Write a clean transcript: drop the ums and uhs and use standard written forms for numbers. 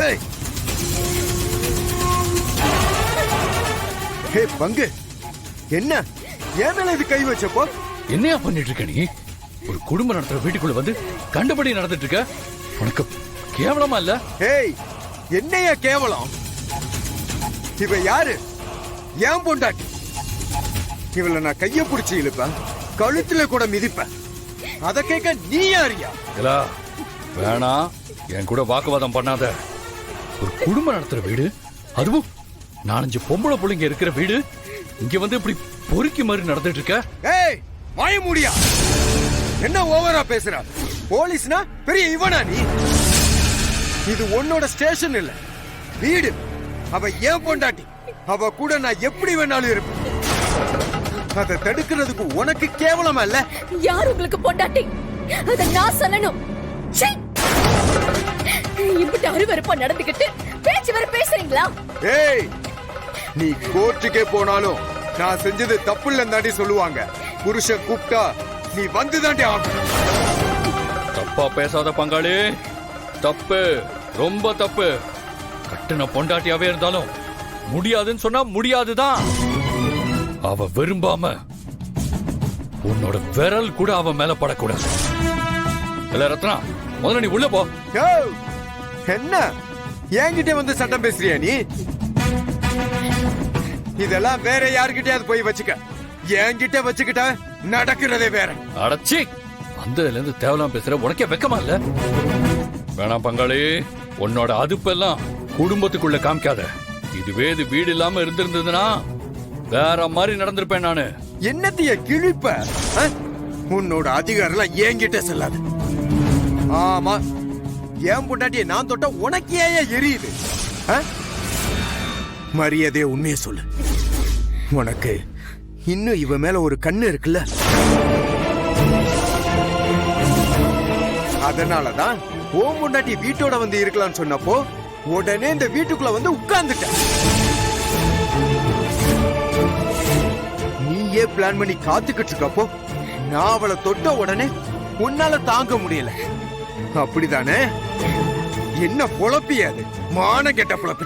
ஏய் ஹே பங்கு, என்ன என் மேல இது கை வச்சப்போ? என்னையா பண்ணிட்டு இருக்க நீ? ஒரு குடும்பம் நடத்துற வீட்டுக்குள்ள வந்து கண்டபடி நடந்துட்டு இருக்க. உனக்கு கேவலமா இல்ல? ஏய் என்னையா கேவலம்? இவ யாரு? ஏன் பொண்டாட்டி. இவள நான் கைய புடிச்சு இழுப்பேன், கழுத்துல கூட மிதிப்பேன். அத கேட்க நீ யாரியா? வேணா, என் கூட வாக்குவாதம் பண்ணாத. ஒரு குடும்பம் நடத்துற வீடு, அதுவும் 4-5 பொம்பளை பிள்ளைங்க இருக்கிற வீடு, இங்க வந்து இப்படி பொறுக்கி மாதிரி நடந்துட்டு இருக்க. ஏய் வாய மூடியா, என்ன ஓவரா பேசுற? போலீஸ்னா பெரிய இவனா நீ? இது உன்னோட ஸ்டேஷன் இல்ல, வீடு. அவ ஏன் பொண்டாட்டி, அவ கூட நான் எப்படி வேணாலும் இருப்பேன். அதை தடுக்கிறதுக்கு உனக்கு கேவலமா இல்ல? யார் உங்களுக்கு பொண்டாட்டி? அத நான் சொல்லணும். இப்படி அருவருப்பா நடந்துகிட்டு பேச்சு வர பேசுறீங்களா? ஏய் நீ கோர்ட்டுக்கே போனாலும் நான் செஞ்சது தப்பு இல்லைன்னு சொல்லுவாங்க. புருஷன் கூப்பிட்டா நீ வந்துதாண்டி ஆகணும். தப்பா பேசாத பங்காளி, தப்பு, ரொம்ப தப்பு. கட்டுன பொண்டாட்டியாவே இருந்தாலும் முடியாதுன்னு சொன்னா முடியாதுதான். அவ விரும்பாம உன்னோட விரல் கூட அவ மேல படக்கூடாது. இல்ல ரத்னா, முதல்ல நீ உள்ள போ. என்ன என்கிட்ட வந்து சட்டம் பேசுறியா நீ? இதெல்லாம் வேற யாருக்கிட்டயாவது போய் வச்சுக்க, என்கிட்ட வச்சுக்கிட்ட நடக்கிறதே வேற. அடச்சி, வந்ததுல இருந்து தேவலாம் பேசுற உனக்கே வெக்கமா இல்ல? வேணாம் பங்காளி, உன்னோட அதுப்பெல்லாம் குடும்பத்துக்குள்ள காமிக்காத. இதுவே இது வீடு இல்லாம இருந்திருந்ததுன்னா வேற மாதிரி நடந்திருப்பேன் நானு. என்னத்தைய கிழிப்ப? உன்னோட அதிகாரம் என்கிட்ட செல்லாது. ஆமா, ஏன் பொண்டாட்டிய நான் தொட்ட உனக்கு ஏன் எரியுது? மரியாதைய உண்மையை சொல்லு. உனக்கு இன்னும் இவ மேல ஒரு கண்ணு இருக்குல்ல? அதனாலதான் ஓம் பொண்டாட்டி வீட்டோட வந்து இருக்கலாம்னு சொன்னப்போ உடனே இந்த வீட்டுக்குள்ள வந்து உட்கார்ந்துட்ட. நீயே பிளான் பண்ணி காத்துக்கிட்டு இருக்கப்போ நான் அவளை தொட்ட உடனே உன்னால தாங்க முடியல, அப்படிதானே? என்ன பொழப்பியாது, மான கெட்ட பொழப்பு.